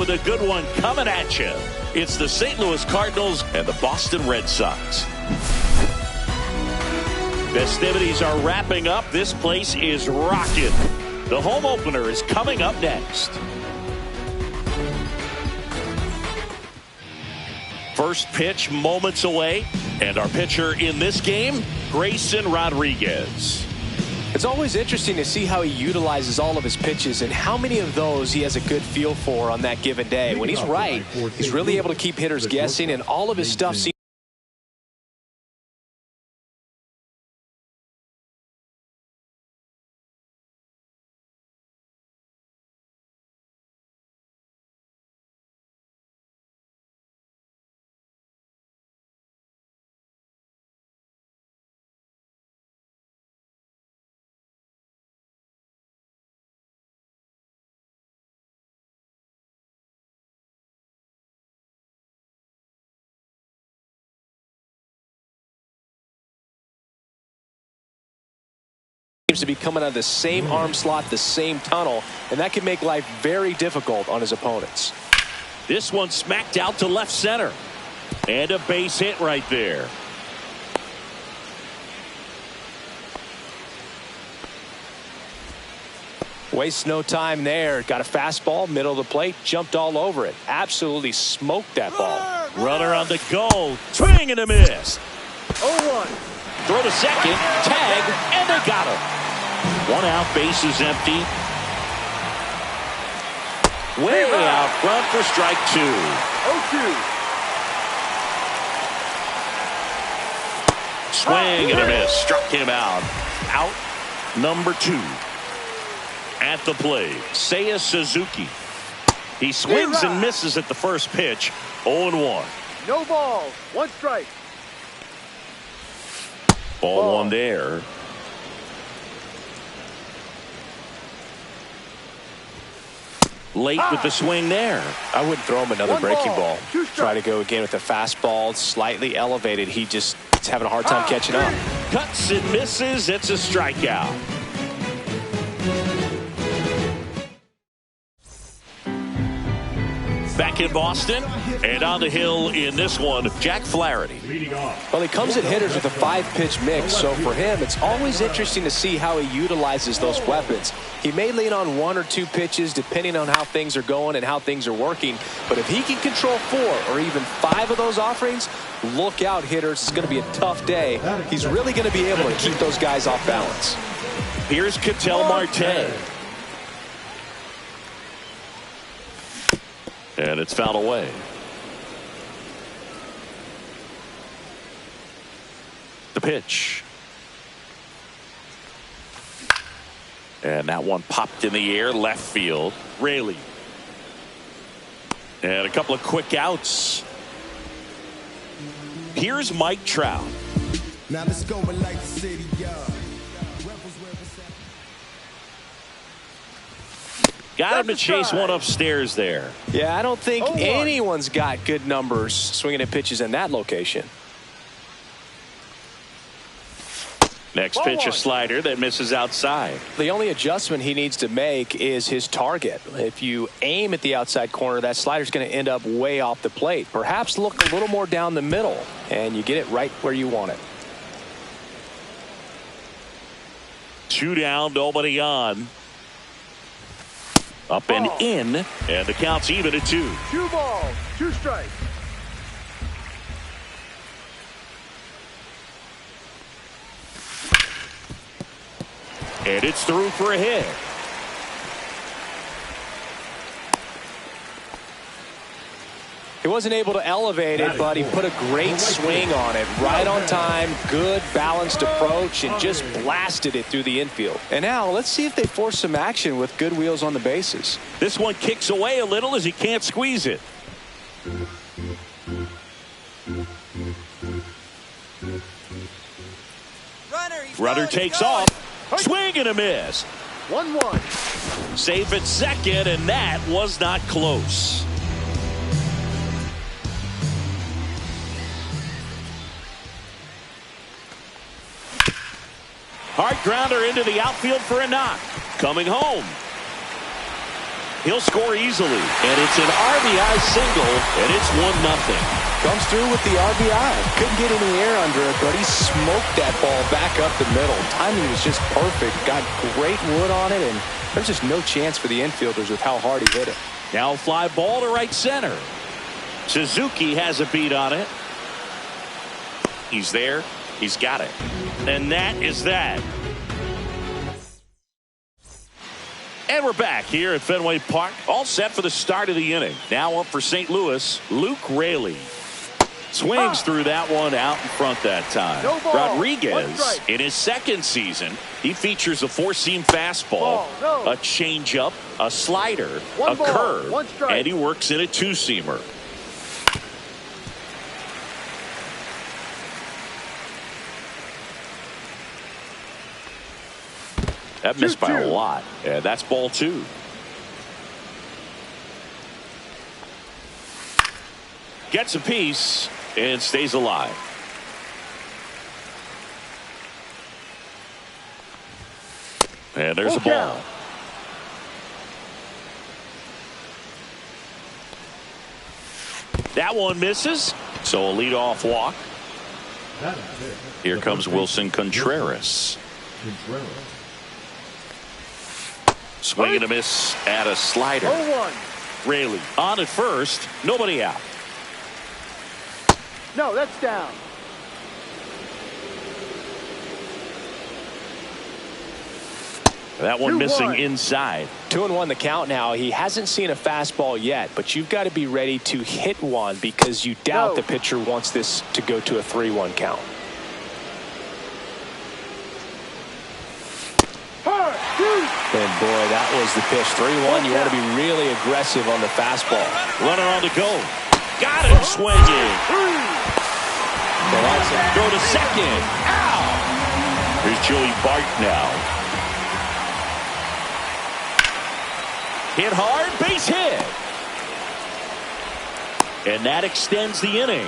With a good one coming at you. It's the St. Louis Cardinals and the Boston Red Sox. Festivities are wrapping up. This place is rocking. The home opener is coming up next. First pitch moments away. And our pitcher in this game, Grayson Rodriguez. It's always interesting to see how he utilizes all of his pitches and how many of those he has a good feel for on that given day. When he's right, he's really able to keep hitters guessing, and all of his stuff seems to be coming out of the same arm slot, the same tunnel, and that can make life very difficult on his opponents. This one smacked out to left center. And a base hit right there. Wastes no time there. Got a fastball, middle of the plate, jumped all over it. Absolutely smoked that ball. Runner on the goal. Swing and a miss. 0-1. Throw to second. Tag. And they got him. One out. Base is empty. Way out front for strike 2. 0-2. Swing and a miss. Struck him out. Out number 2. At the plate, Seiya Suzuki. He swings and misses at the first pitch. 0-1. No ball. 1 strike. Ball 1 there. Late with the swing there. I wouldn't throw him another breaking ball. 2 Try to go again with the fastball, slightly elevated. He's having a hard time catching up. Cuts and misses. It's a strikeout. Back in Boston and on the hill in this one, Jack Flaherty. Well, he comes at hitters with a 5-pitch mix, so for him it's always interesting to see how he utilizes those weapons. He may lean on 1 or 2 pitches depending on how things are going and how things are working, but if he can control 4 or even 5 of those offerings, look out, hitters. It's going to be a tough day. He's really going to be able to keep those guys off balance. Here's Ketel Marte. And it's fouled away. The pitch. And that one popped in the air, left field. Raley. And a couple of quick outs. Here's Mike Trout. Now let's go and like the city, Got him to chase one upstairs there. Yeah, I don't think anyone's got good numbers swinging at pitches in that location. Next pitch, a slider that misses outside. The only adjustment he needs to make is his target. If you aim at the outside corner, that slider's going to end up way off the plate. Perhaps look a little more down the middle, and you get it right where you want it. 2 down, nobody on. Up and in, and the count's even at 2. 2 balls, 2 strikes. And it's through for a hit. He wasn't able to elevate it, but he put a great swing on it. Right on time, good balanced approach, and just blasted it through the infield. And now let's see if they force some action with good wheels on the bases. This one kicks away a little as he can't squeeze it. Runner takes off. Swing and a miss. 1-1. Safe at second, and that was not close. Hard grounder into the outfield for a knock. Coming home. He'll score easily. And it's an RBI single, and it's 1-0. Comes through with the RBI. Couldn't get any air under it, but he smoked that ball back up the middle. Timing was just perfect. Got great wood on it, and there's just no chance for the infielders with how hard he hit it. Now fly ball to right center. Suzuki has a beat on it. He's there. He's got it. And that is that. And we're back here at Fenway Park. All set for the start of the inning. Now up for St. Louis, Luke Raley. Swings through that one out in front that time. No ball. Rodriguez, in his second season, he features a four-seam fastball, a changeup, a slider, a curve, and he works in a two-seamer. That missed by a lot. Yeah, that's ball 2. Gets a piece and stays alive. And there's a ball. That one misses. So a leadoff walk. Here comes Wilson Contreras. Swing and a miss at a slider. 0-1. Raley on at first. Nobody out. No, that's down. That one missing inside. 2-1 the count now. He hasn't seen a fastball yet, but you've got to be ready to hit one because you doubt the pitcher wants this to go to a 3-1 count. And boy, that was the pitch. 3-1. You want to be really aggressive on the fastball. Runner on the go. Got him swinging. Throw to second. Ow! Here's Joey Bart now. Hit hard, base hit. And that extends the inning.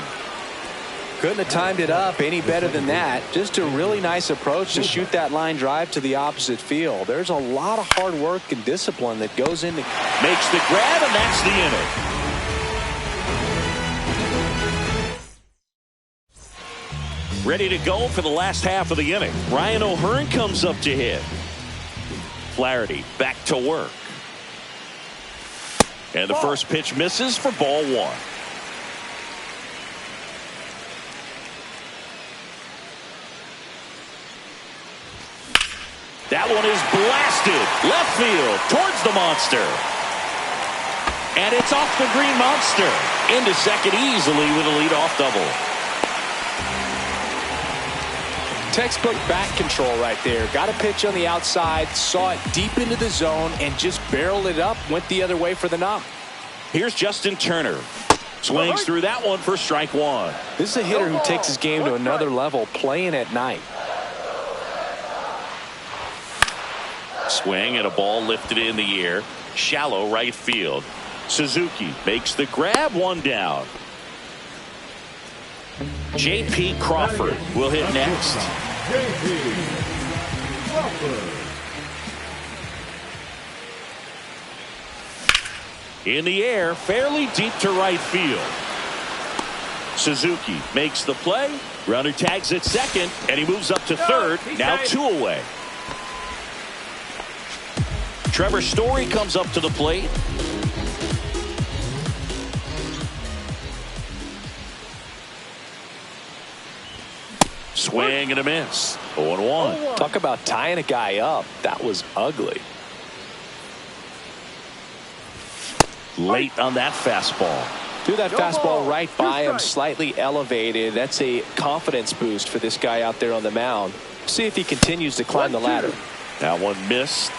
Couldn't have timed it up any better than that. Just a really nice approach to shoot that line drive to the opposite field. There's a lot of hard work and discipline that goes into. Makes the grab, and that's the inning. Ready to go for the last half of the inning. Ryan O'Hearn comes up to hit. Flaherty back to work. And the first pitch misses for ball 1. That one is blasted left field towards the monster. And it's off the green monster. Into second easily with a leadoff double. Textbook bat control right there. Got a pitch on the outside, saw it deep into the zone, and just barreled it up, went the other way for the knock. Here's Justin Turner. Swings through that one for strike 1. This is a hitter who takes his game to another level, playing at night. Swing and a ball lifted in the air. Shallow right field. Suzuki makes the grab, 1 down. J.P. Crawford will hit next. In the air, fairly deep to right field. Suzuki makes the play. Runner tags at second, and he moves up to third. Now 2 away. Trevor Story comes up to the plate. Swing and a miss. 0-1. Talk about tying a guy up. That was ugly. Late on that fastball. Threw that fastball right by him, slightly elevated. That's a confidence boost for this guy out there on the mound. See if he continues to climb the ladder. That one missed.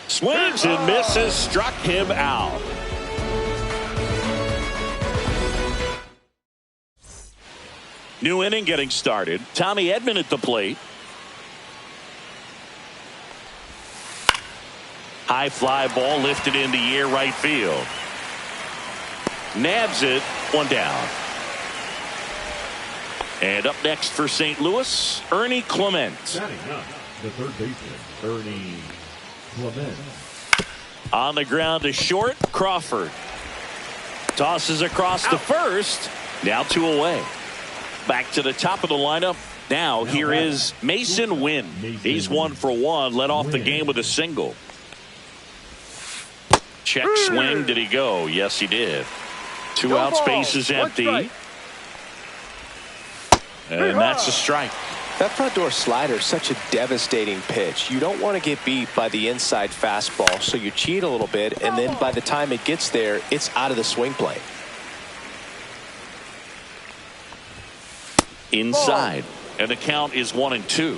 Swings and misses, struck him out. New inning getting started. Tommy Edman at the plate. High fly ball lifted in the air right field. Nabs it, 1 down. And up next for St. Louis, Ernie Clement. Batting up, the third baseman, Ernie Clement. On the ground to short, Crawford. Tosses across to first. Now 2 away. Back to the top of the lineup. Now here is Mason Wynn. He's 1 for 1. Led off the game with a single. Check swing. Did he go? Yes, he did. 2 outs, base is empty. And that's a strike. That front door slider is such a devastating pitch. You don't want to get beat by the inside fastball, so you cheat a little bit, and then by the time it gets there, it's out of the swing plane. Inside, and the count is 1-2.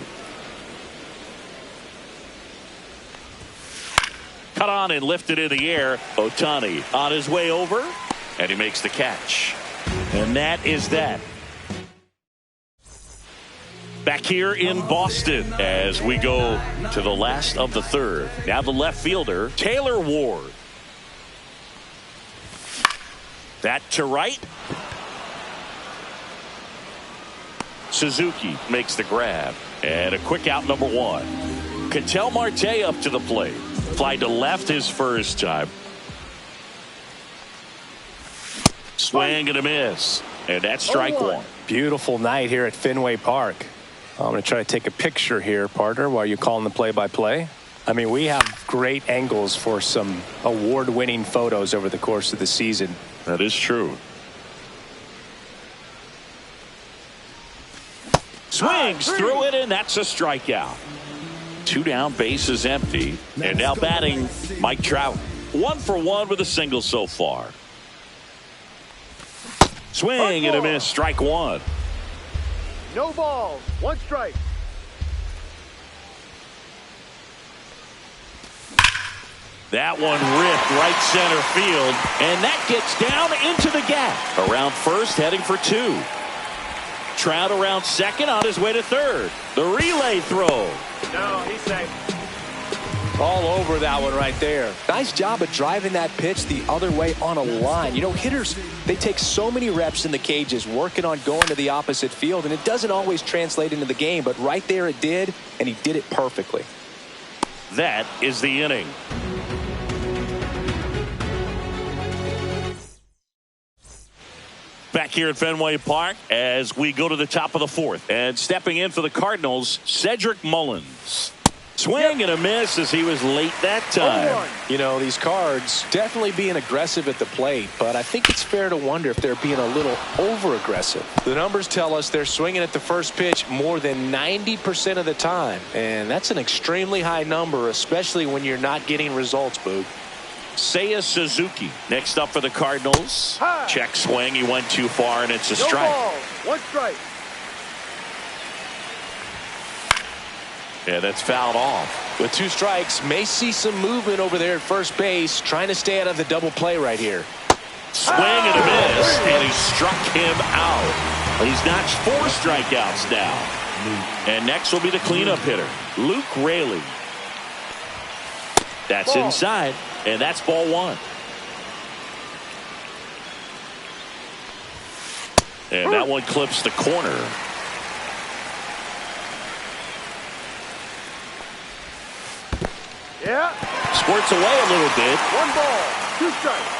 Cut on and lifted in the air. Ohtani on his way over, and he makes the catch. And that is that. Back here in Boston as we go to the last of the third. Now the left fielder, Taylor Ward. That to right. Suzuki makes the grab. And a quick out, number 1. Ketel Marte up to the plate. Fly to left his first time. Swing and a miss. And that's strike 1. Beautiful night here at Fenway Park. I'm going to try to take a picture here, partner, while you're calling the play-by-play. I mean, we have great angles for some award-winning photos over the course of the season. That is true. Swings through it, and that's a strikeout. 2 down, base is empty. And now batting, Mike Trout. 1 for 1 with a single so far. Swing and a miss, strike 1. No balls, 1 strike. That one ripped right center field, and that gets down into the gap. Around first, heading for 2. Trout around second, on his way to third. The relay throw. No, he's safe. All over that one right there. Nice job of driving that pitch the other way on a line. You know, hitters, they take so many reps in the cages working on going to the opposite field, and it doesn't always translate into the game, but right there it did, and he did it perfectly. That is the inning. Back here at Fenway Park as we go to the top of the 4th. And stepping in for the Cardinals, Cedric Mullins. Swing and a miss as he was late that time. You know, these Cards definitely being aggressive at the plate, but I think it's fair to wonder if they're being a little over-aggressive. The numbers tell us they're swinging at the first pitch more than 90% of the time, and that's an extremely high number, especially when you're not getting results, Boog. Seiya Suzuki next up for the Cardinals. Check swing. He went too far, and it's a strike. No balls, 1 strike. Yeah, that's fouled off. With 2 strikes, may see some movement over there at first base, trying to stay out of the double play right here. Swing and a miss, and he struck him out. He's notched 4 strikeouts now. And next will be the cleanup hitter, Luke Raley. That's inside, and that's ball 1. And that one clips the corner. Yeah. Squirts away a little bit. 1 ball, 2 strikes.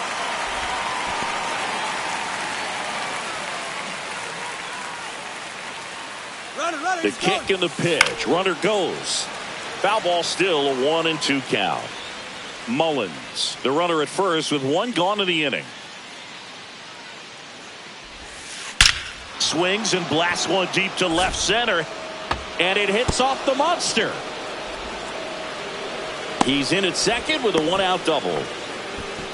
The kick and the pitch. Runner goes. Foul ball, still a 1-2 count. Mullins, the runner at first with 1 gone in the inning. Swings and blasts one deep to left center. And it hits off the monster. He's in at second with a 1-out double.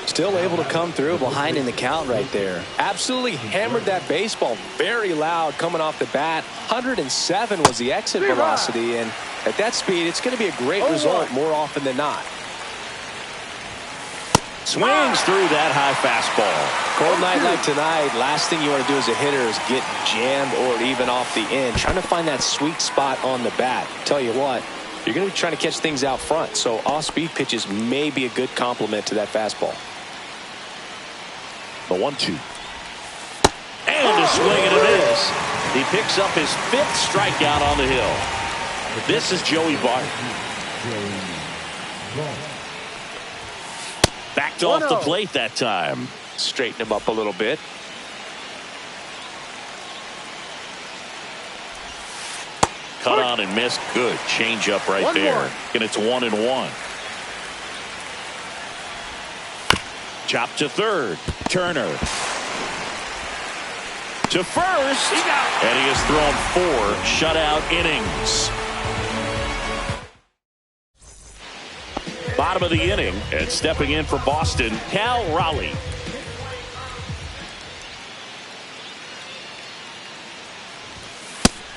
Still able to come through behind in the count right there. Absolutely hammered that baseball very loud coming off the bat. 107 was the exit velocity, and at that speed, it's going to be a great result more often than not. Swings through that high fastball. Cold night like tonight, last thing you want to do as a hitter is get jammed or even off the end. Trying to find that sweet spot on the bat. Tell you what, you're going to be trying to catch things out front, so off-speed pitches may be a good complement to that fastball. The 1-2. And a swing and a miss. He picks up his 5th strikeout on the hill. This is Joey Bart. Backed off the plate that time. Straighten him up a little bit. Cut on and missed. Good change up right there. And it's 1-1. Chop to third. Turner. To first. And he has thrown 4 shutout innings. Bottom of the inning. And stepping in for Boston, Cal Raleigh.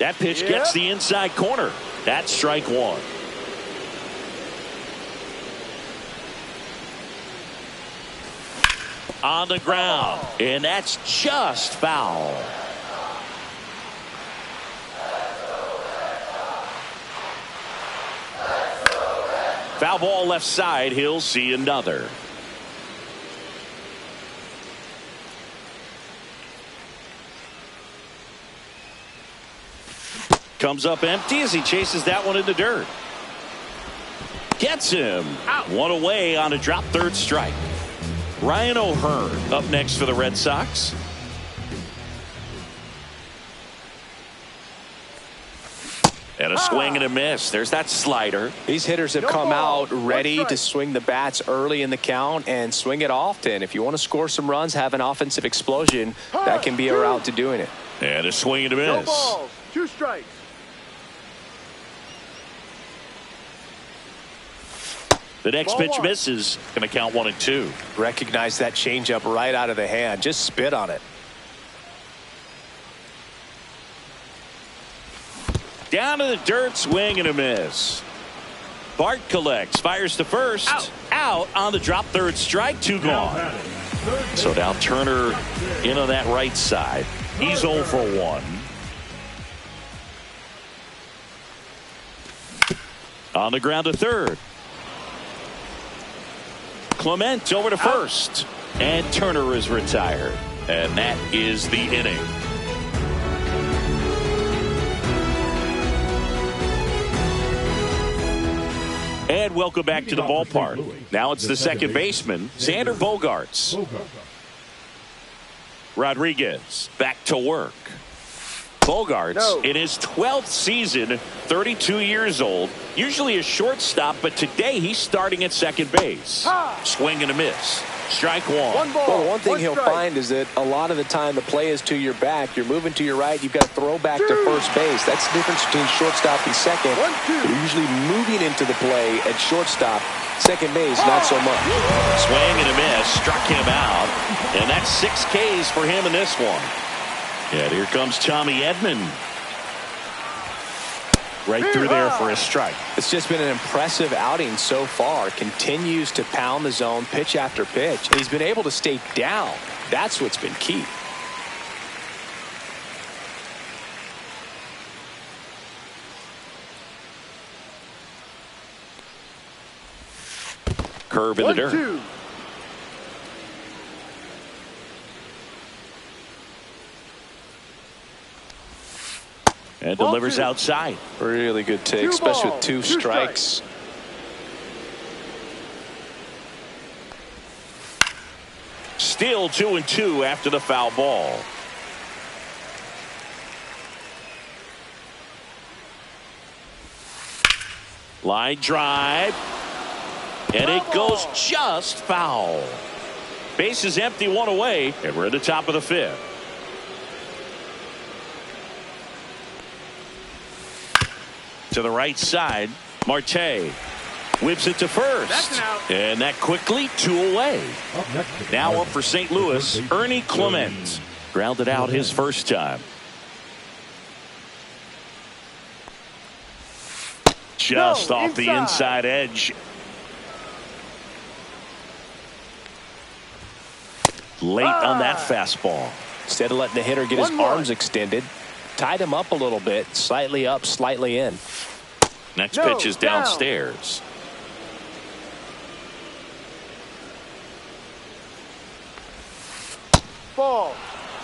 That pitch gets the inside corner. That's strike 1. On the ground. And that's just foul. Foul ball left side. He'll see another. Comes up empty as he chases that one in the dirt. Gets him. One away on a drop third strike. Ryan O'Hearn up next for the Red Sox. And a swing and a miss. There's that slider. These hitters have come out ready to swing the bats early in the count and swing it often. If you want to score some runs, have an offensive explosion, that can be a route to doing it. And a swing and a miss. 2 balls, 2 strikes. The next pitch misses. Going to count 1-2. Recognize that changeup right out of the hand. Just spit on it. Down to the dirt, swing and a miss. Bart collects, fires to first. Out on the drop third strike, 2 gone. So now Turner in on that right side. He's 0 for 1. On the ground to third. Clement over to first. And Turner is retired. And that is the inning. And welcome back to the ballpark. Now it's the second baseman, Xander Bogaerts. Rodriguez back to work. Bogaerts in his 12th season, 32 years old. Usually a shortstop, but today he's starting at second base. Swing and a miss. Strike 1. Well, one thing he'll find is that a lot of the time the play is to your back. You're moving to your right. You've got to throw back to first base. That's the difference between shortstop and second. You're usually moving into the play at shortstop. Second base, not so much. Swing and a miss. Struck him out. And that's 6 Ks for him in this one. And here comes Tommy Edman. Right through there for a strike. It's just been an impressive outing so far. Continues to pound the zone pitch after pitch. And he's been able to stay down. That's what's been key. Curve in the dirt. 1-2. And delivers outside. Really good take, especially with 2 strikes. Still 2-2 after the foul ball. Line drive. And it goes just foul. Base is empty, 1 away, and we're at the top of the 5th. To the right side, Marte whips it to first. That's an out. And that quickly 2 away. Now up for St. Louis, Ernie Clement. Grounded out his first time. Just off the inside edge. Late on that fastball. Instead of letting the hitter get his arms extended, tied him up a little bit, slightly up, slightly in. Next pitch is downstairs. Ball.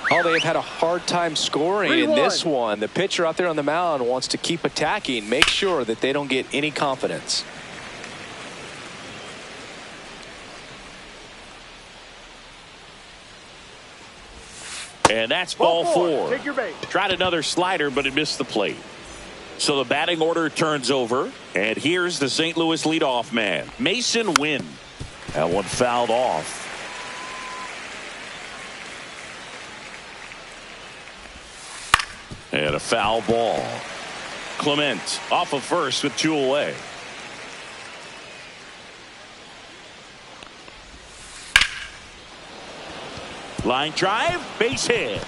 Oh, they have had a hard time scoring in this one. The pitcher out there on the mound wants to keep attacking, make sure that they don't get any confidence. And that's ball four. Take your base. Tried another slider, but it missed the plate. So the batting order turns over. And here's the St. Louis leadoff man, Mason Wynn. That one fouled off. And a foul ball. Clement off of first with 2 away. Line drive, base hit.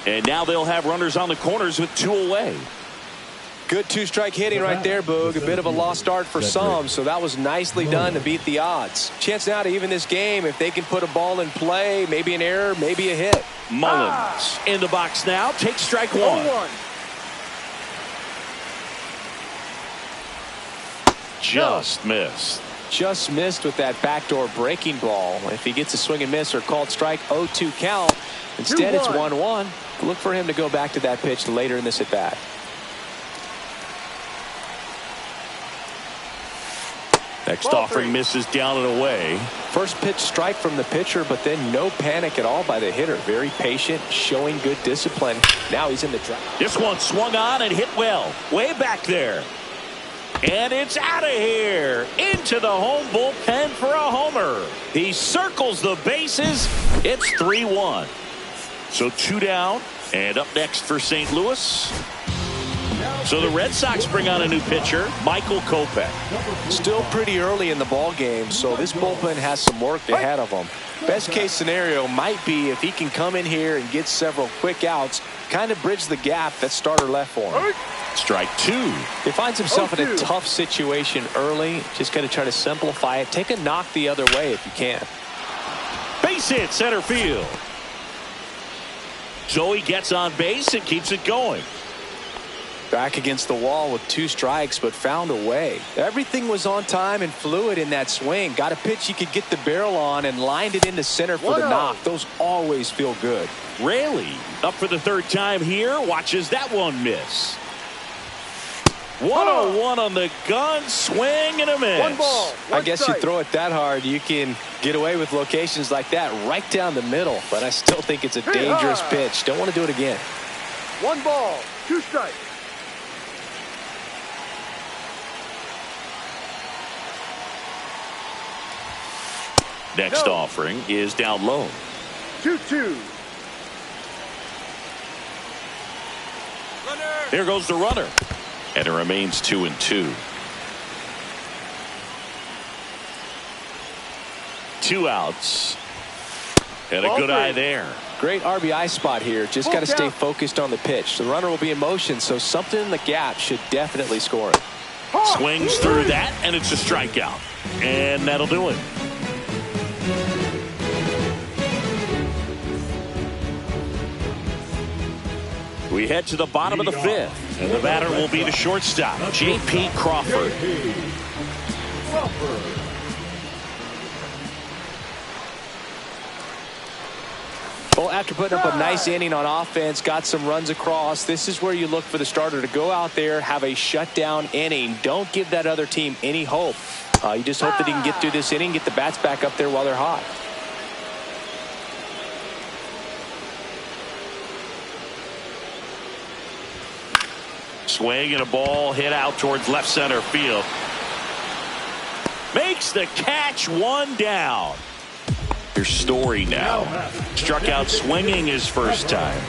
And now they'll have runners on the corners with 2 away. Good 2-strike hitting right there, Boog. A bit of a lost start for some, so that was nicely done to beat the odds. Chance now to even this game if they can put a ball in play, maybe an error, maybe a hit. Mullins in the box now, takes strike one. Just missed. Just missed with that backdoor breaking ball. If he gets a swing and miss or called strike, 0-2 count. Instead, it's 1-1. Look for him to go back to that pitch later in this at bat. Next offering misses down and away. First pitch strike from the pitcher, but then no panic at all by the hitter. Very patient, showing good discipline. Now he's in the drop. This one swung on and hit well. Way back there. And it's out of here. Into the home bullpen for a homer. He circles the bases. It's 3-1. So 2 down. And up next for St. Louis. So the Red Sox bring on a new pitcher, Michael Kopech. Still pretty early in the ball game, so this bullpen has some work ahead of them. Best case scenario might be if he can come in here and get several quick outs, kind of bridge the gap that starter left for him. Strike 2. He finds himself in a tough situation early. Just got to try to simplify it. Take a knock the other way if you can. Base hit center field. So he gets on base and keeps it going. Back against the wall with 2 strikes, but found a way. Everything was on time and fluid in that swing. Got a pitch he could get the barrel on and lined it into center for the knock. Those always feel good. Raley up for the 3rd time here. Watches that one miss. 1-0-1 on the gun. Swing and a miss. 1 ball. 1 I guess strike. you throw it that hard, you can get away with locations like that right down the middle. But I still think it's a dangerous pitch. Don't want to do it again. 1 ball. 2 strikes. Next offering is down low. 2-2. There goes the runner. And it remains 2-2. 2 outs. And a good eye there. Great RBI spot here. Just got to stay focused on the pitch. The runner will be in motion, so something in the gap should definitely score it. Swings through that, and it's a strikeout. And that'll do it. We head to the bottom of the 5th, and the batter will be the shortstop, J.P. Crawford. Well, after putting up a nice inning on offense, got some runs across, this is where you look for the starter to go out there, have a shutdown inning. Don't give that other team any hope. You just hope that he can get through this inning, get the bats back up there while they're hot. Swing and a ball hit out towards left center field. Makes the catch. 1 down. Here's Story now. Struck out swinging his first time.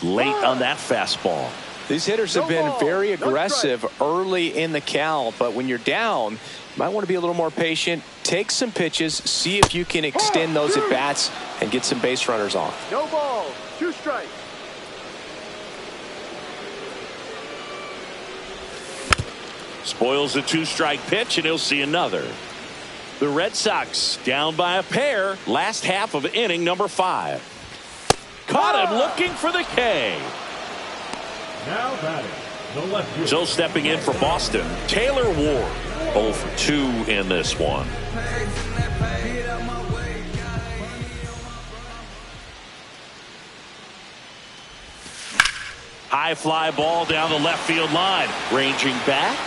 Late on that fastball. These hitters have been very aggressive early in the count, but when you're down, you might want to be a little more patient. Take some pitches, see if you can extend those at bats and get some base runners on. No balls. 2 strikes. Spoils a 2-strike pitch, and he'll see another. The Red Sox down by a pair. Last half of inning number 5. Caught him looking for the K. Now batting, The left fielder. So stepping in for Boston, Taylor Ward. 0 for 2 in this one. High fly ball down the left field line. Ranging back.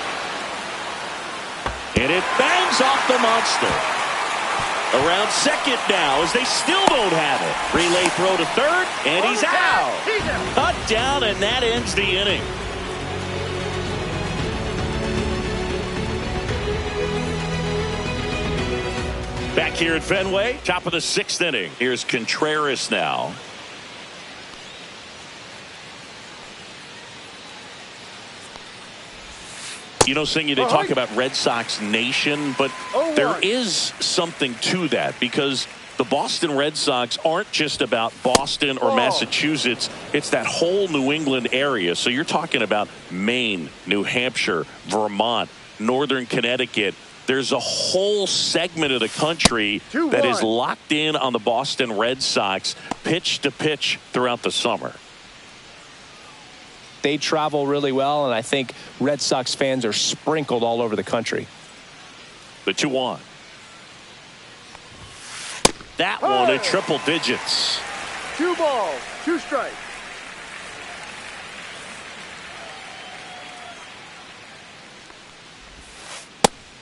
And it bangs off the monster. Around second now as they still don't have it. Relay throw to third, and he's out. Cut down, and that ends the inning. Back here at Fenway, top of the 6th inning. Here's Contreras now. You know, Singy, they talk about Red Sox Nation, but there is something to that because the Boston Red Sox aren't just about Boston or Massachusetts. It's that whole New England area. So you're talking about Maine, New Hampshire, Vermont, Northern Connecticut. There's a whole segment of the country that is locked in on the Boston Red Sox pitch to pitch throughout the summer. They travel really well, and I think Red Sox fans are sprinkled all over the country. The 2-1. That one at triple digits. 2 balls, 2 strikes.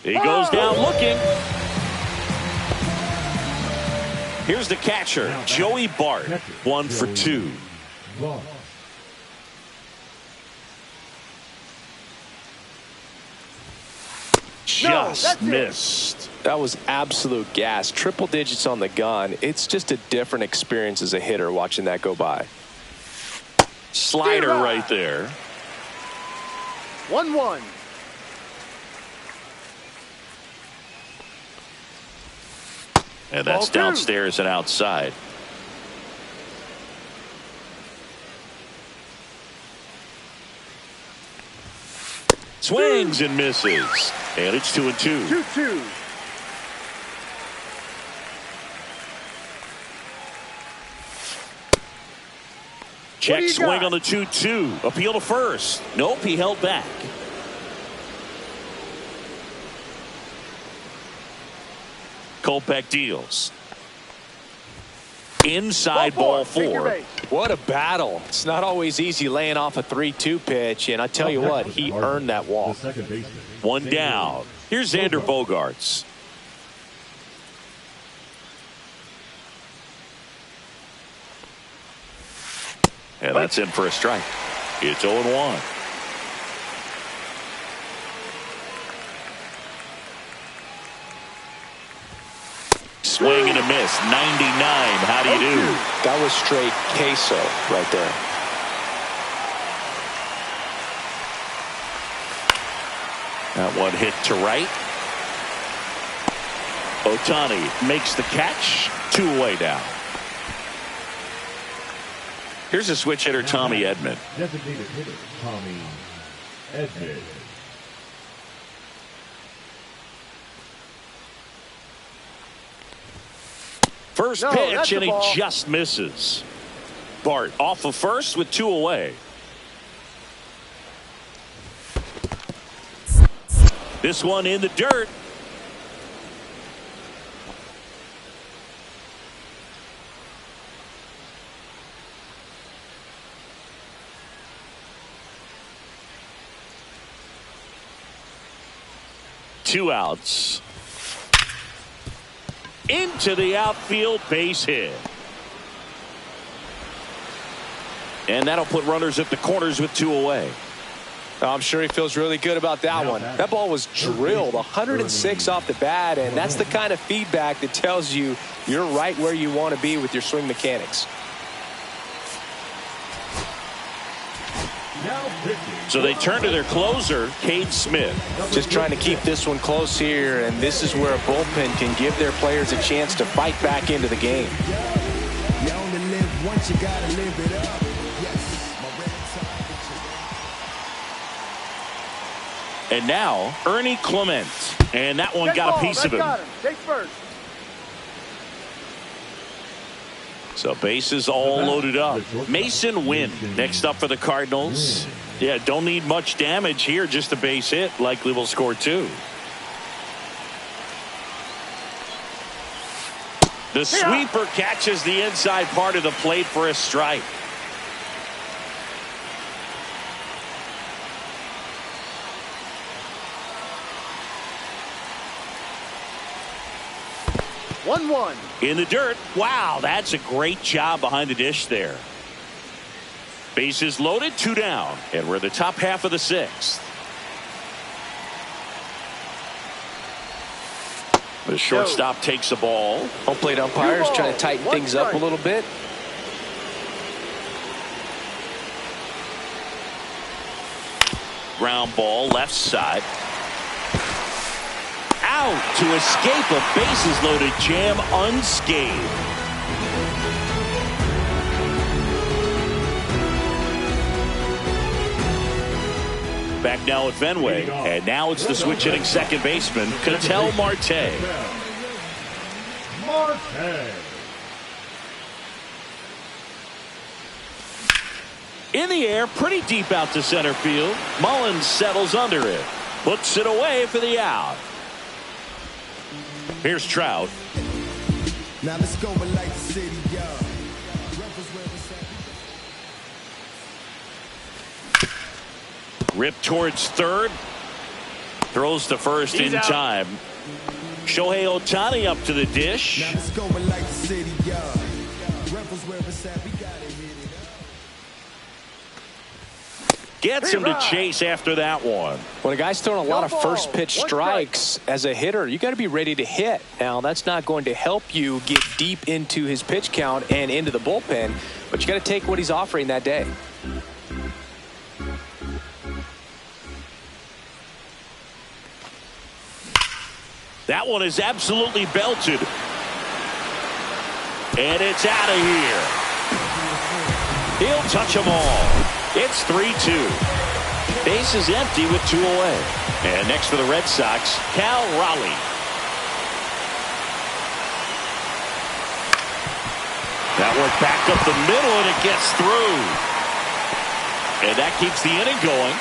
He goes down looking. Here's the catcher, Joey Bart. 1 for 2. Just missed. That was absolute gas. Triple digits on the gun. It's just a different experience as a hitter watching that go by. Slider right there. 1-1. And that's downstairs and outside. Swings and misses. And it's 2-2. 2-2. Check swing on the 2-2. Appeal to first. Nope, he held back. Kopech deals. Inside ball 4. What a battle. It's not always easy laying off a 3-2 pitch, and I tell you what, he earned that walk. One down. Here's Xander Bogaerts. And that's in for a strike. It's 0-1. Swing and a miss. 99. How do you do? That was straight queso right there. That one hit to right. Ohtani makes the catch. 2 away now. Here's a switch hitter, Tommy Edman. Designated hitter, Tommy Edman. First pitch, and he just misses. Bart off of first with 2 away. This one in the dirt. Two outs. Into the outfield, base hit. And that'll put runners at the corners with 2 away. I'm sure he feels really good about that one. That ball was drilled 106 off the bat, and that's the kind of feedback that tells you you're right where you want to be with your swing mechanics. So they turn to their closer, Cade Smith. Just trying to keep this one close here, and this is where a bullpen can give their players a chance to fight back into the game. You only live once, you gotta live it up. And now, Ernie Clement. And that one got a piece of him. Take first. So bases all loaded up. Mason Wynn next up for the Cardinals. Yeah, don't need much damage here. Just a base hit. Likely will score 2. The sweeper catches the inside part of the plate for a strike. One. In the dirt. Wow, that's a great job behind the dish there. Bases loaded, 2 down. And we're in the top half of the 6th. The shortstop takes the ball. Home plate umpires trying to tighten things up a little bit. Ground ball left side. Out to escape a bases loaded jam unscathed. Back now at Fenway, and now it's the switch hitting second baseman, Ketel Marte. In the air, pretty deep out to center field. Mullins settles under it, puts it away for the out. Here's Trout. Now let's go and like the city, Rip towards third. Throws to first in time. Shohei Ohtani up to the dish. Now let's go and like the city, Rebels where it's at, we gotta hit it. Gets him to chase after that one. When a guy's throwing a lot of first pitch strikes as a hitter, you got to be ready to hit. Now, that's not going to help you get deep into his pitch count and into the bullpen, but you got to take what he's offering that day. That one is absolutely belted. And it's out of here. He'll touch them all. It's 3-2. Base is empty with 2 away. And next for the Red Sox, Cal Raleigh. That one back up the middle, and it gets through. And that keeps the inning going.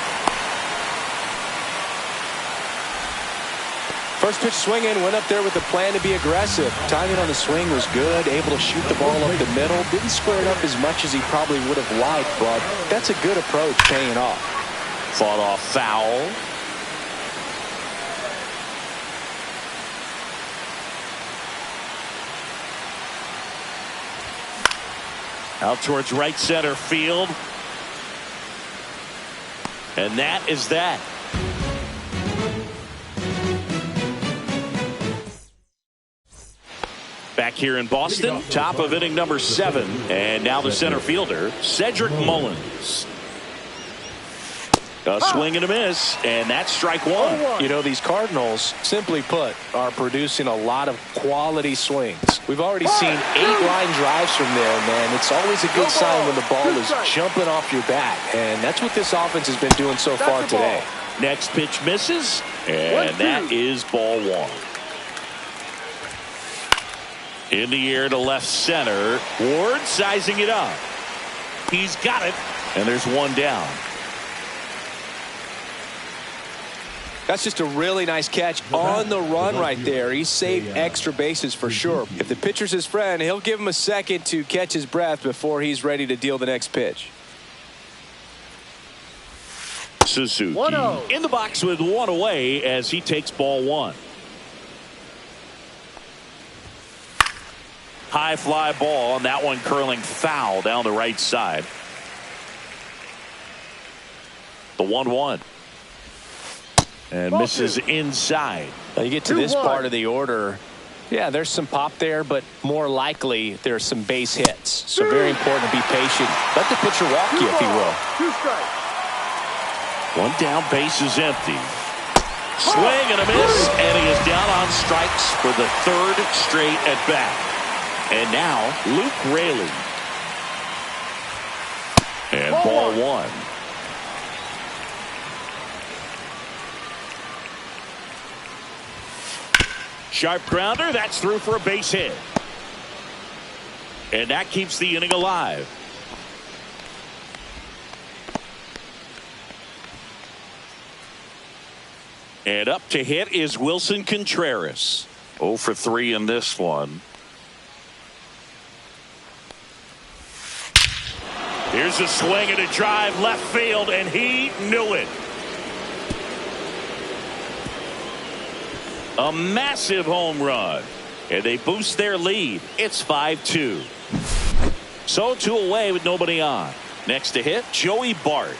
First pitch swing in, went up there with the plan to be aggressive. Timing on the swing was good, able to shoot the ball up the middle. Didn't square it up as much as he probably would have liked, but that's a good approach paying off. Fought off foul. Out towards right center field. And that is that. Back here in Boston, top of inning number 7. And now the center fielder, Cedric Mullins. A swing and a miss, and that's strike 1. You know, these Cardinals, simply put, are producing a lot of quality swings. We've already seen 8 line drives from there, man. It's always a good sign when the ball is jumping off your bat, and that's what this offense has been doing so far today. Next pitch misses, and that is ball 1. In the air to left center. Ward sizing it up. He's got it, and there's 1 down. That's just a really nice catch on the run right there. He saved extra bases for sure. If the pitcher's his friend, he'll give him a second to catch his breath before he's ready to deal the next pitch. Suzuki in the box with 1 away as he takes ball 1. High fly ball, and that one curling foul down the right side. The 1-1. And misses inside. Now you get to this part of the order. Yeah, there's some pop there, but more likely there's some base hits. So very important to be patient. Let the pitcher walk you, if he will. 2 strikes. 1 down, base is empty. Swing and a miss, and he is down on strikes for the 3rd straight at bat. And now Luke Raley. And ball 1. Sharp grounder, that's through for a base hit. And that keeps the inning alive. And up to hit is Wilson Contreras. 0 for 3 in this one. Here's a swing and a drive left field, and he knew it. A massive home run, and they boost their lead. It's 5-2. So 2 away with nobody on. Next to hit, Joey Bart.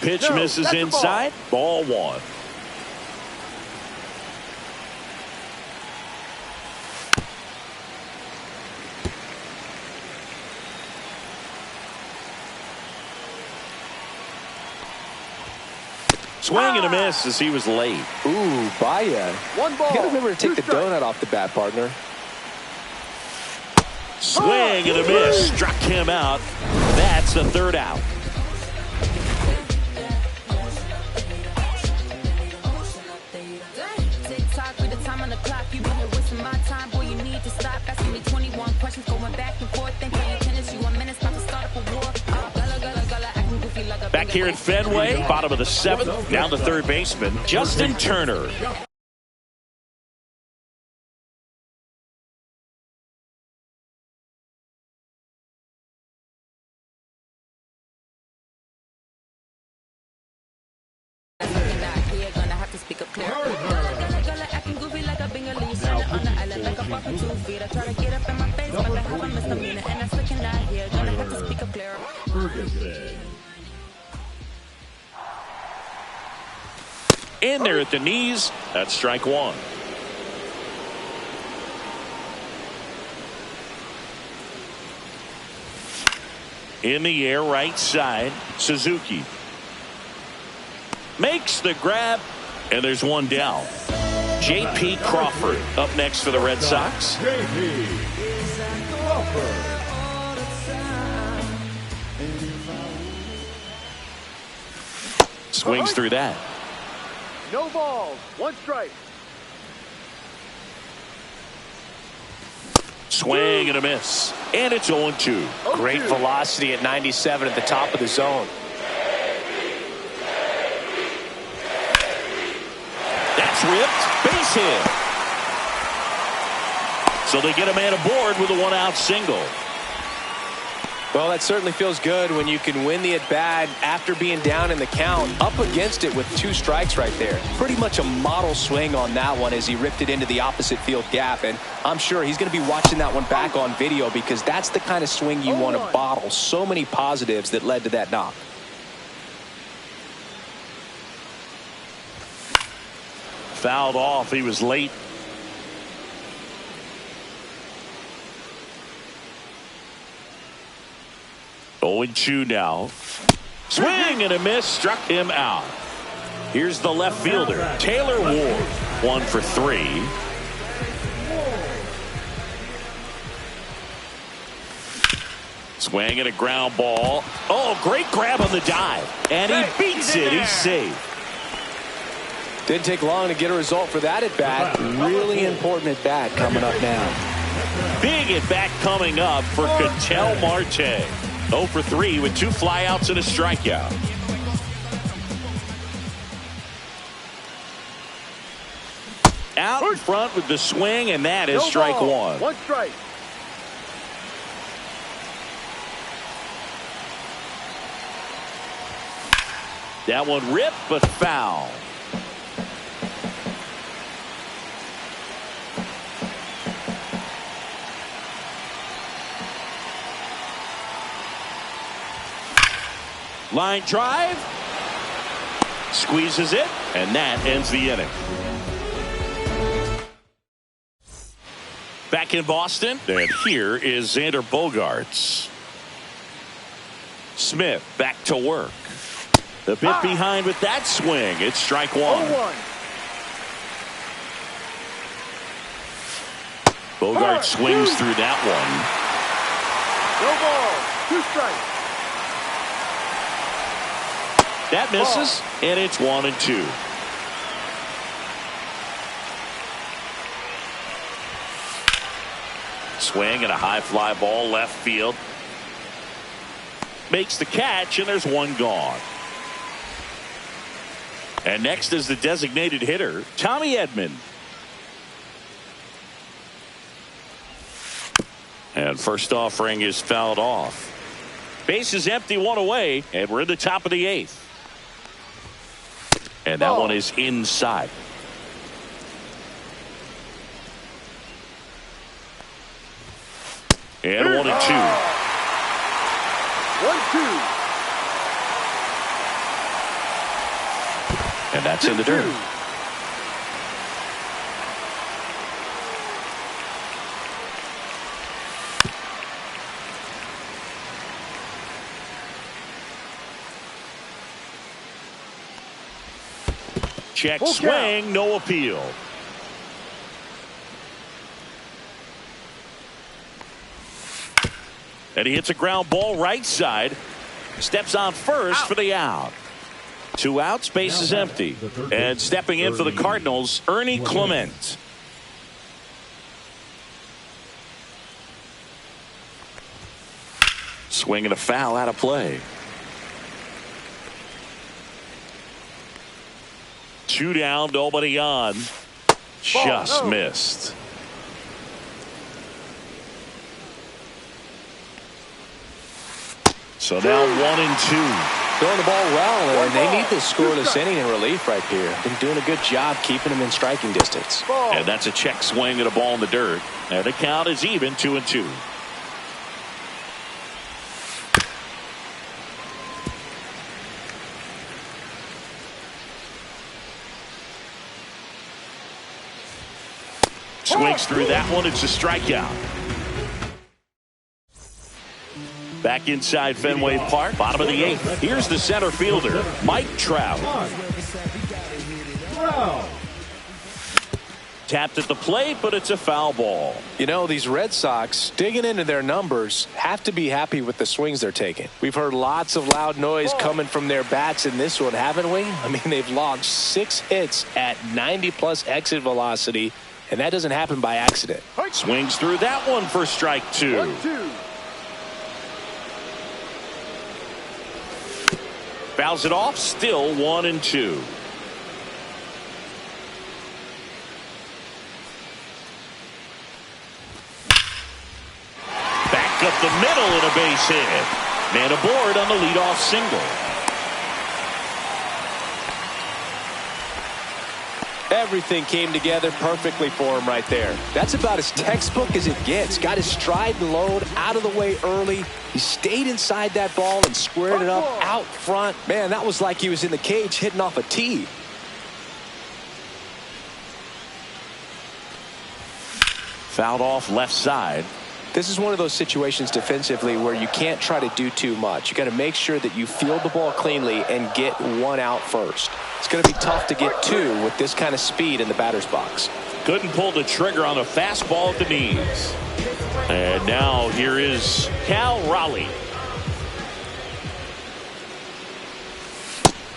Pitch misses inside. Ball 1. Swing and a miss as he was late. Ooh, Baya. One ball. You gotta remember to take the donut off the bat, partner. Swing and a miss. Struck him out. That's the 3rd out. Back here at Fenway, bottom of the 7th, down to third baseman, Justin Turner. In there at the knees. That's strike 1. In the air, right side, Suzuki makes the grab, and there's one down. J.P. Crawford up next for the Red Sox. J.P. Crawford. Swings through that. No balls. 1 strike. Swing and a miss. And it's 0-2. Great velocity at 97 at the top of the zone. That's ripped. Base hit. So they get a man aboard with a 1-out single. Well, that certainly feels good when you can win the at-bat after being down in the count, up against it with 2 strikes right there. Pretty much a model swing on that one as he ripped it into the opposite field gap, and I'm sure he's going to be watching that one back on video because that's the kind of swing you want to bottle. So many positives that led to that knock. Fouled off. He was late. Going 2 now. Swing and a miss. Struck him out. Here's the left fielder, Taylor Ward. 1 for 3. Swing and a ground ball. Oh, great grab on the dive. And he beats it. He's safe. Didn't take long to get a result for that at-bat. Really important at-bat coming up now. Big at-bat coming up for Ketel Marte. 0 for 3 with 2 flyouts and a strikeout. Out in front with the swing, and that is strike 1. 1 strike. That one ripped, but foul. Line drive. Squeezes it, and that ends the inning. Back in Boston, and here is Xander Bogaerts. Smith back to work. The bit behind with that swing. It's strike 1. 0-1. Bogaerts swings through that one. No ball. 2 strikes. That misses, and it's 1-2. Swing and a high fly ball left field. Makes the catch, and there's one gone. And next is the designated hitter, Tommy Edman. And first offering is fouled off. Base is empty, one away, and we're in the top of the 8th. And that one is inside. And 1-2. 1-2. And that's in the dirt. Check swing, no appeal. And he hits a ground ball right side. Steps on first for the out. 2 outs, base is empty. And stepping in for the Cardinals, Ernie Clement. Swing and a foul out of play. 2 down, nobody on. Just missed. So now 1-2. Throwing the ball well, and they need this scoreless inning in relief right here. Been doing a good job keeping them in striking distance. And that's a check swing at a ball in the dirt. And the count is even, 2-2. Swings through that one. It's a strikeout. Back inside Fenway Park, bottom of the 8th. Here's the center fielder, Mike Trout. Tapped at the plate, but it's a foul ball. You know, these Red Sox, digging into their numbers, have to be happy with the swings they're taking. We've heard lots of loud noise coming from their bats in this one, haven't we? I mean, they've logged 6 hits at 90+ exit velocity, and that doesn't happen by accident. Swings through that one for strike 2. 1-2. Fouls it off, still 1-2. Back up the middle and a base hit. Man aboard on the leadoff single. Everything came together perfectly for him right there. That's about as textbook as it gets. Got his stride and load out of the way early. He stayed inside that ball and squared it up out front. Man, that was like he was in the cage hitting off a tee. Fouled off left side. This is one of those situations defensively where you can't try to do too much. You got to make sure that you field the ball cleanly and get 1 out first. It's going to be tough to get 2 with this kind of speed in the batter's box. Couldn't pull the trigger on a fastball at the knees. And now here is Cal Raleigh.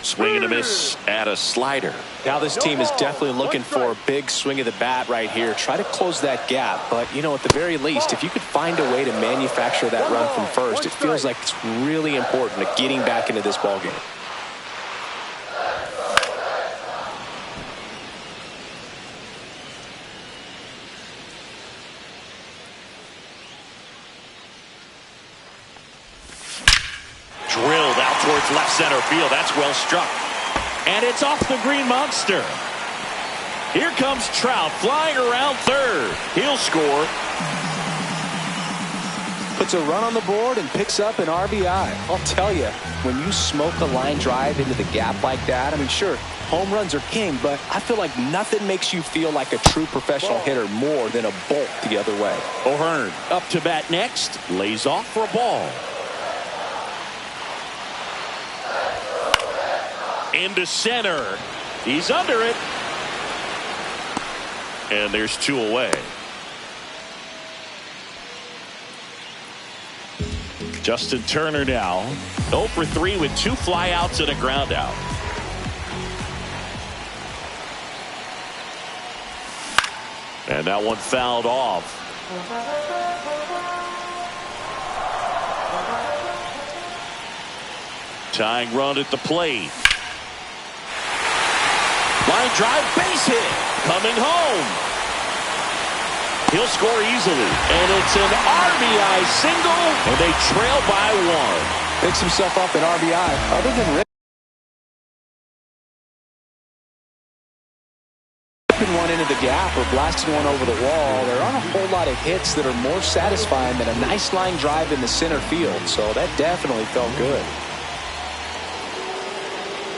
Swing and a miss at a slider. Now this team is definitely looking for a big swing of the bat right here. Try to close that gap. But, you know, at the very least, if you could find a way to manufacture that run from first, it feels like it's really important to getting back into this ballgame. Drilled out towards left center field. That's well struck. And it's off the green monster. Here comes Trout flying around third. He'll score. Puts a run on the board and picks up an RBI. I'll tell you, when you smoke a line drive into the gap like that, I mean, sure, home runs are king, but I feel like nothing makes you feel like a true professional hitter more than a bolt the other way. O'Hearn up to bat next. Lays off for a ball. Into center. He's under it. And there's 2 away. Justin Turner now 0 for 3 with 2 flyouts and a ground out. And that one fouled off. Tying run at the plate. Line drive, base hit. Coming home. He'll score easily. And it's an RBI single. And they trail by 1. Picks himself up an RBI. Other than ripping one into the gap or blasting one over the wall, there aren't a whole lot of hits that are more satisfying than a nice line drive in the center field. So that definitely felt good.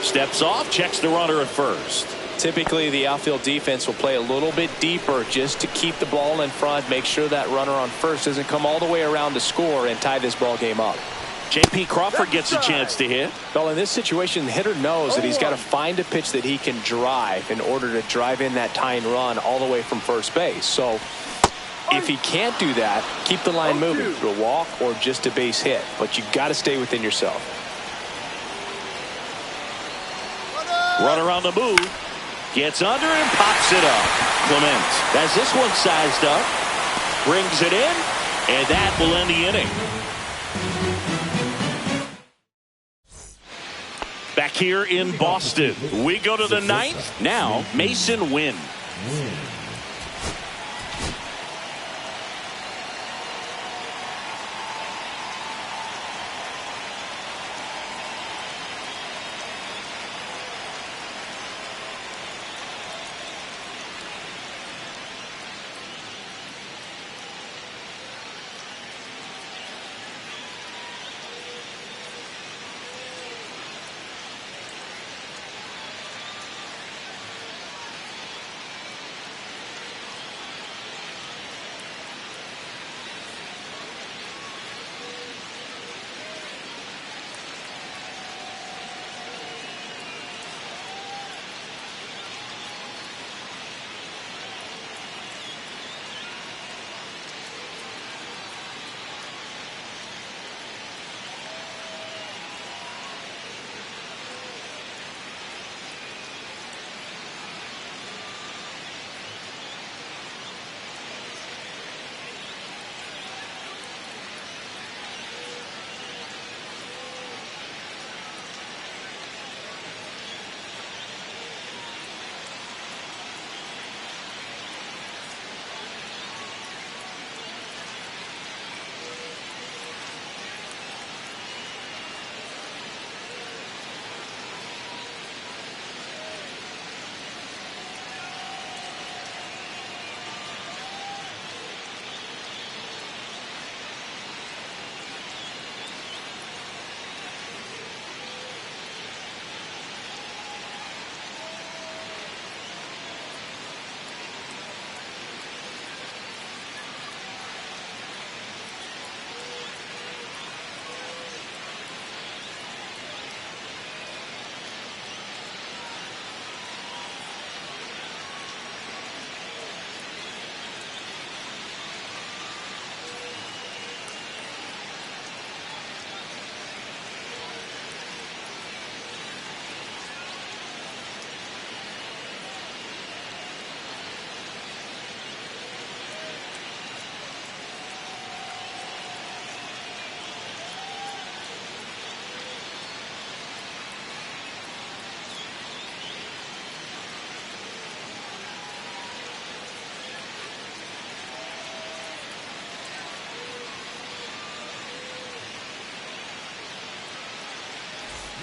Steps off, checks the runner at first. Typically, the outfield defense will play a little bit deeper just to keep the ball in front, make sure that runner on first doesn't come all the way around to score and tie this ball game up. J.P. Crawford gets a chance to hit. Well, in this situation, the hitter knows that he's got to find a pitch that he can drive in order to drive in that tying run all the way from first base. So if he can't do that, keep the line moving through a walk or just a base hit. But you got to stay within yourself. Runner on the move. Gets under and pops it up. Clement has this one sized up. Brings it in. And that will end the inning. Back here in Boston. We go to the 9th. Now, Mason Wynn.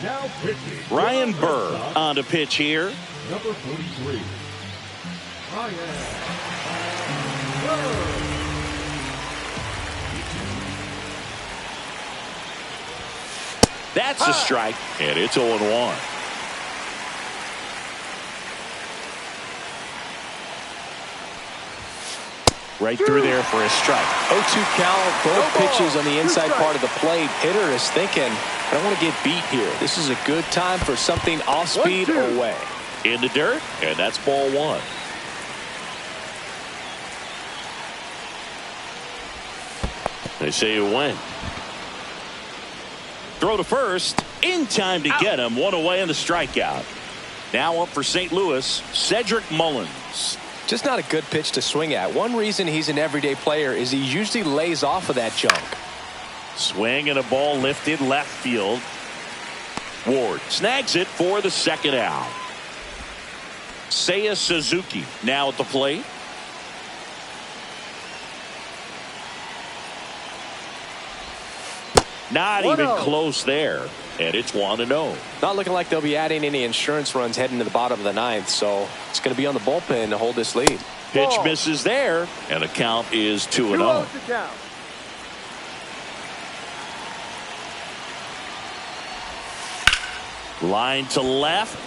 Now pitching. Ryan Burr on to pitch here. Number 43. Ryan Burr. That's a strike, and it's 0-1. Right through there for a strike. 0-2 count, both pitches on the inside part of the plate. Hitter is thinking, I don't want to get beat here. This is a good time for something off speed or away. In the dirt, and that's ball 1. They say you win. Throw to first. In time to get him. One away in the strikeout. Now up for St. Louis, Cedric Mullins. Just not a good pitch to swing at. One reason he's an everyday player is he usually lays off of that junk. Swing and a ball lifted left field. Ward snags it for the second out. Seiya Suzuki now at the plate. Not even close there. And it's 1-0. Not looking like they'll be adding any insurance runs heading to the bottom of the ninth, so it's going to be on the bullpen to hold this lead. Pitch misses there, and the count is 2-0. Line to left,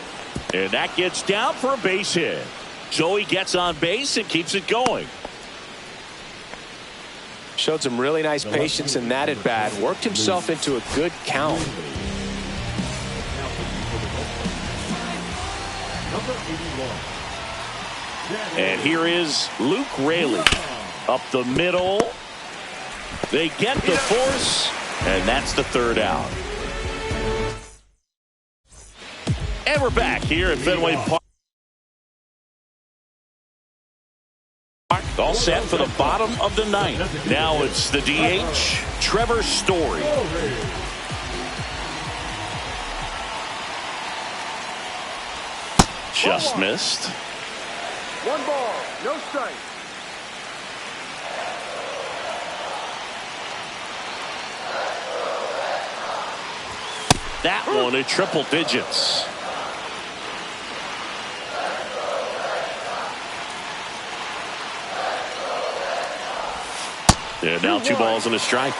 and that gets down for a base hit. So he gets on base and keeps it going. Showed some really nice patience in that at bat. Worked himself into a good count. And here is Luke Raley up the middle. They get the force, and that's the third out. And we're back here at Fenway Park. All set for the bottom of the ninth. Now it's the DH, Trevor Story. Just missed. 1 ball, no strike. That one at triple digits. And now 2 balls and a strike.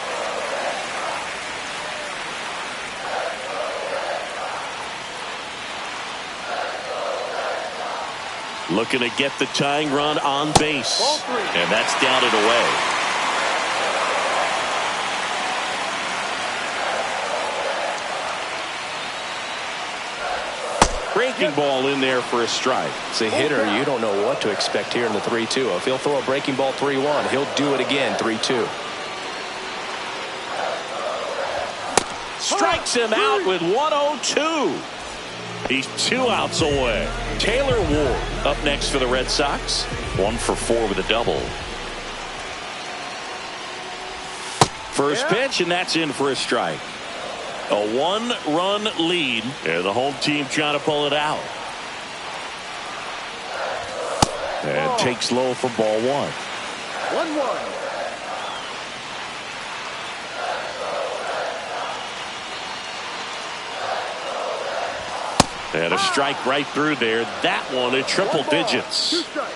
Looking to get the tying run on base. And that's down and away. Breaking ball in there for a strike. As a hitter, you don't know what to expect here in the 3-2. If he'll throw a breaking ball 3-1, he'll do it again 3-2. Strikes him out with 102. He's 2 outs away. Taylor Ward up next for the Red Sox. 1 for 4 with a double. First pitch, and that's in for a strike. A 1-run lead, and the home team trying to pull it out. And takes low for ball 1. 1-1. And a strike right through there. That one at triple digits. 2 strikes.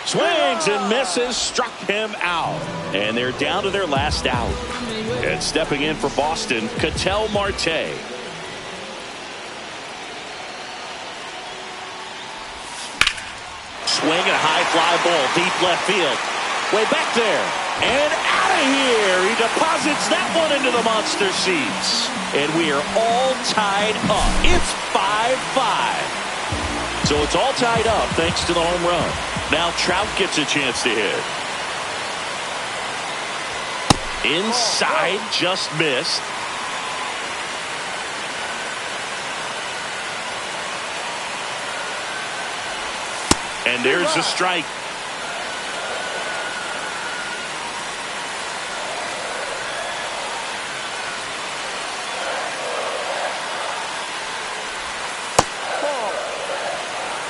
Swings and misses, struck him out. And they're down to their last out. And stepping in for Boston, Ketel Marte. Swing and a high fly ball, deep left field. Way back there. And out of here. He deposits that one into the monster seats. And we are all tied up. It's 5-5. So it's all tied up thanks to the home run. Now Trout gets a chance to hit. Inside, just missed. And there's the strike.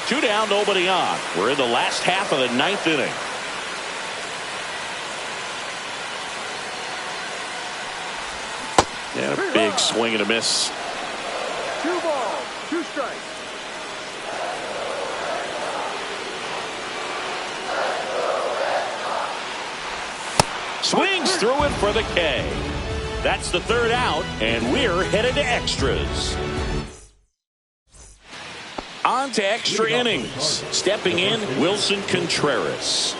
Two down, nobody on. We're in the last half of the 9th inning. And a big swing and a miss. 2 balls, 2 strikes. Swings through it for the K. That's the 3rd out, and we're headed to extras. On to extra innings. Stepping in, Wilson Contreras.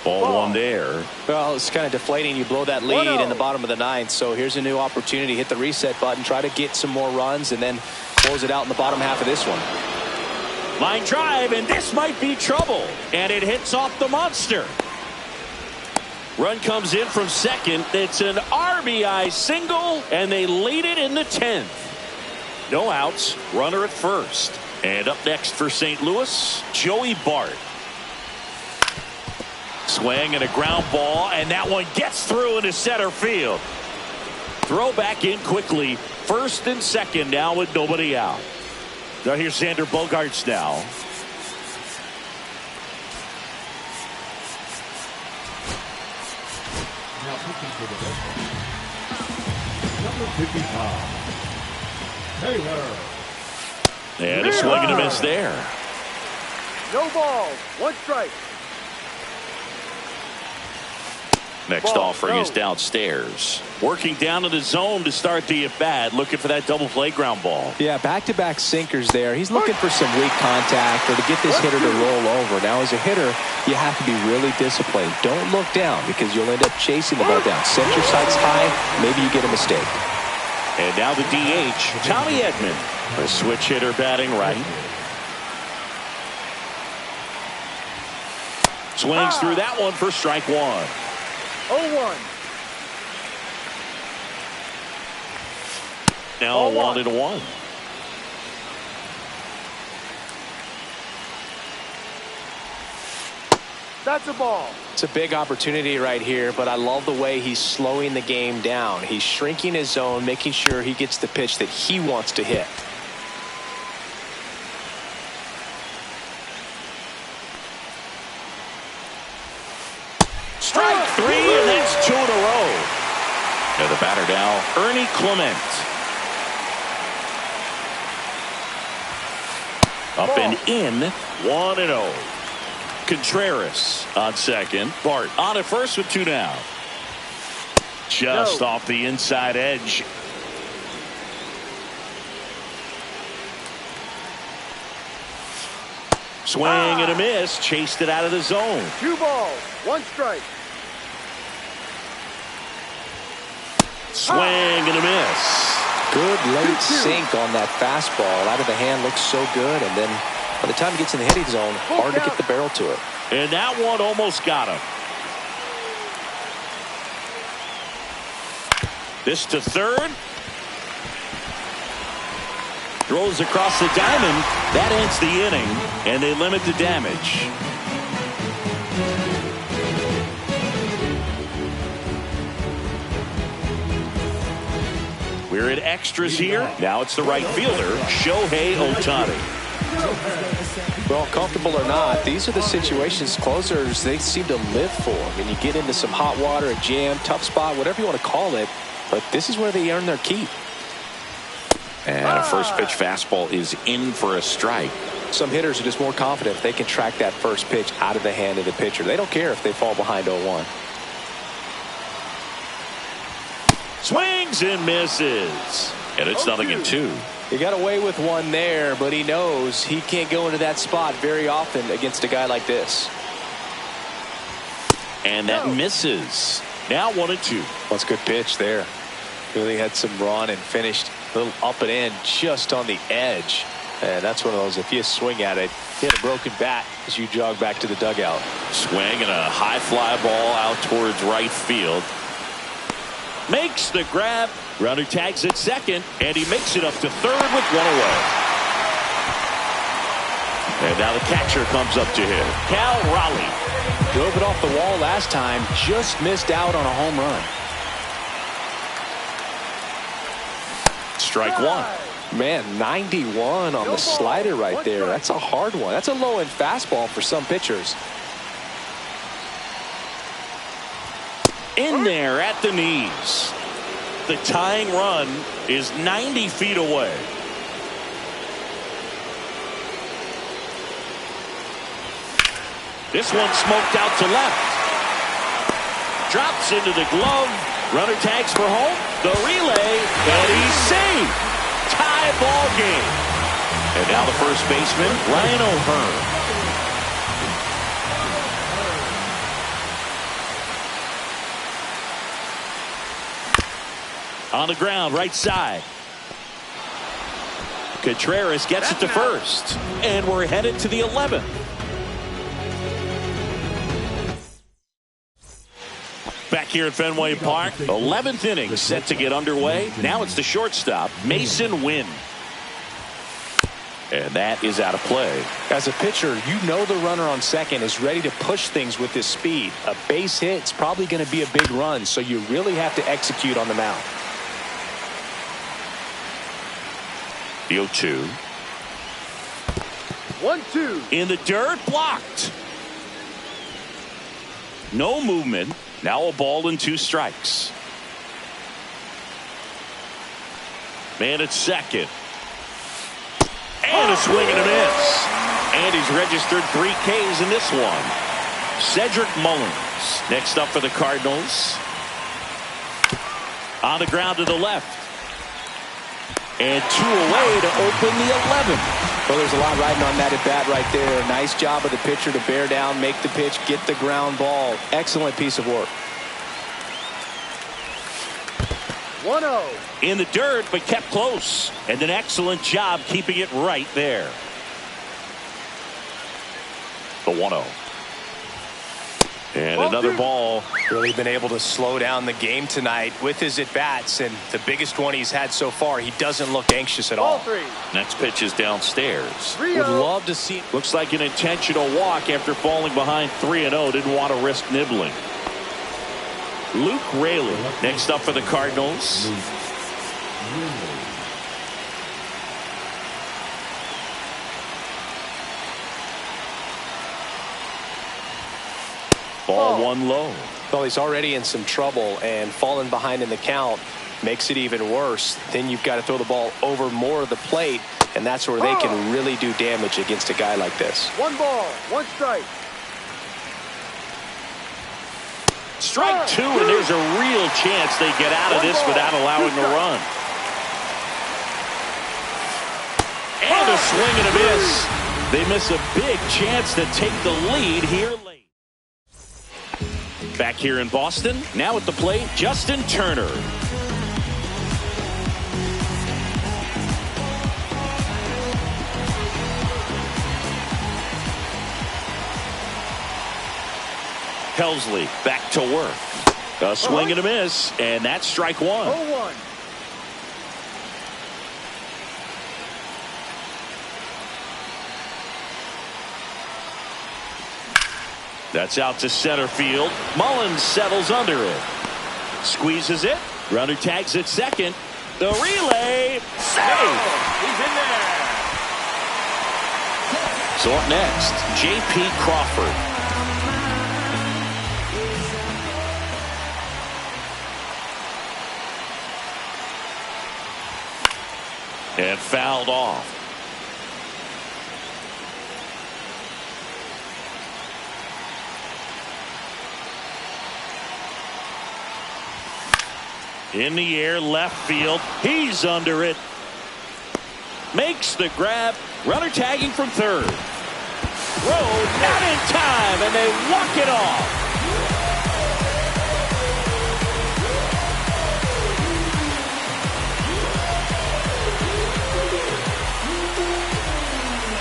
Ball 1 there. Well, it's kind of deflating. You blow that lead in the bottom of the 9th. So here's a new opportunity. Hit the reset button. Try to get some more runs and then close it out in the bottom half of this one. Line drive, and this might be trouble. And it hits off the monster. Run comes in from second. It's an RBI single, and they lead it in the 10th. No outs. Runner at first. And up next for St. Louis, Joey Bart. Swing and a ground ball, and that one gets through into center field. Throw back in quickly. First and second now with nobody out. Now here's Xander Bogaerts now. Now pitching for the Red Sox, number 55, Taylor. And a swing and a miss there. No balls. One strike. Next Ball, offering no. is downstairs. Working down in the zone to start the at-bat. Looking for that double play ground ball. Yeah, back-to-back sinkers there. He's looking for some weak contact or to get this hitter to roll over. Now, as a hitter, you have to be really disciplined. Don't look down because you'll end up chasing the ball down. Set your sights high. Maybe you get a mistake. And now the DH, Tommy Edman. A switch hitter batting right. Swings through that one for strike one. 0-1. Now 1-1. That's a ball. It's a big opportunity right here, but I love the way he's slowing the game down. He's shrinking his zone, making sure he gets the pitch that he wants to hit. Strike three, and that's 2 in a row. Now the batter now, Ernie Clement. Up and in, 1-0. Contreras on second. Bart on at first with 2 down. Just off the inside edge. Swing and a miss. Chased it out of the zone. 2 balls. 1 strike. Swing and a miss. Good late sink on that fastball. Out of the hand, looks so good, and then by the time he gets in the hitting zone, hard to get the barrel to it. And that one almost got him. This to third. Throws across the diamond. That ends the inning, and they limit the damage. We're at extras here. Now it's the right fielder, Shohei Ohtani. Well, comfortable or not, these are the situations closers they seem to live for. I mean, you get into some hot water, a jam, tough spot, whatever you want to call it, but this is where they earn their keep. And a first pitch fastball is in for a strike. Some hitters are just more confident if they can track that first pitch out of the hand of the pitcher. They don't care if they fall behind 0-1. Swings and misses. And it's 0-2. He got away with one there, but he knows he can't go into that spot very often against a guy like this. And that misses. Now 1-2. That's a good pitch there. Really had some run and finished a little up and in just on the edge. And that's one of those, if you swing at it, hit a broken bat as you jog back to the dugout. Swing and a high fly ball out towards right field. Makes the grab. Runner tags at second, and he makes it up to third with 1 away. And now the catcher comes up to him, Cal Raleigh. Drove it off the wall last time, just missed out on a home run. Strike one. Man, 91 on the slider right there. That's a hard one. That's a low-end fastball for some pitchers. In there at the knees. The tying run is 90 feet away. This one smoked out to left. Drops into the glove. Runner tags for home. The relay, and he's safe. Tie ball game. And now the first baseman, Ryan O'Hearn. On the ground, right side. Contreras gets it to first. And we're headed to the 11th. Back here at Fenway Park, 11th inning set to get underway. Now it's the shortstop, Mason Wynn. And that is out of play. As a pitcher, you know the runner on second is ready to push things with his speed. A base hit's probably going to be a big run, so you really have to execute on the mound. The 0-2. 1-2. In the dirt, blocked. No movement. Now a ball and 2 strikes. Man at second. And a swing and a miss. And he's registered 3 Ks in this one. Cedric Mullins next up for the Cardinals. On the ground to the left. And 2 away to open the 11th. Well, there's a lot riding on that at bat right there. Nice job of the pitcher to bear down, make the pitch, get the ground ball. Excellent piece of work. 1-0. In the dirt, but kept close. And an excellent job keeping it right there. The 1-0. And another ball. Really been able to slow down the game tonight with his at-bats, and the biggest one he's had so far, he doesn't look anxious at all. Ball 3. Next pitch is downstairs. 3-0. Would love to see. Looks like an intentional walk after falling behind 3-0. Didn't want to risk nibbling. Luke Raley next up for the Cardinals. Ball 1 low. Well, he's already in some trouble, and falling behind in the count makes it even worse. Then you've got to throw the ball over more of the plate, and that's where they can really do damage against a guy like this. 1 ball, 1 strike. Strike 2, and there's a real chance they get out of this without allowing a run. And a swing and a miss. They miss a big chance to take the lead here late. Back here in Boston, now at the plate, Justin Turner. Helsley back to work. A swing and a miss, and that's strike 1. 0-1. That's out to center field. Mullins settles under it. Squeezes it. Runner tags at second. The relay. Safe. He's in there. So up next, J.P. Crawford. And fouled off. In the air, left field. He's under it. Makes the grab. Runner tagging from third. Throw, not in time, and they walk it off.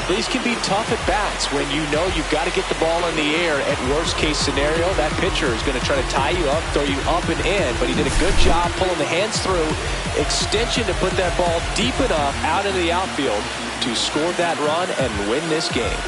These can be tough at bats when you know you've got to get the ball in the air. At worst case scenario, that pitcher is going to try to tie you up, throw you up and in, but he did a good job pulling the hands through, extension to put that ball deep enough out into the outfield to score that run and win this game.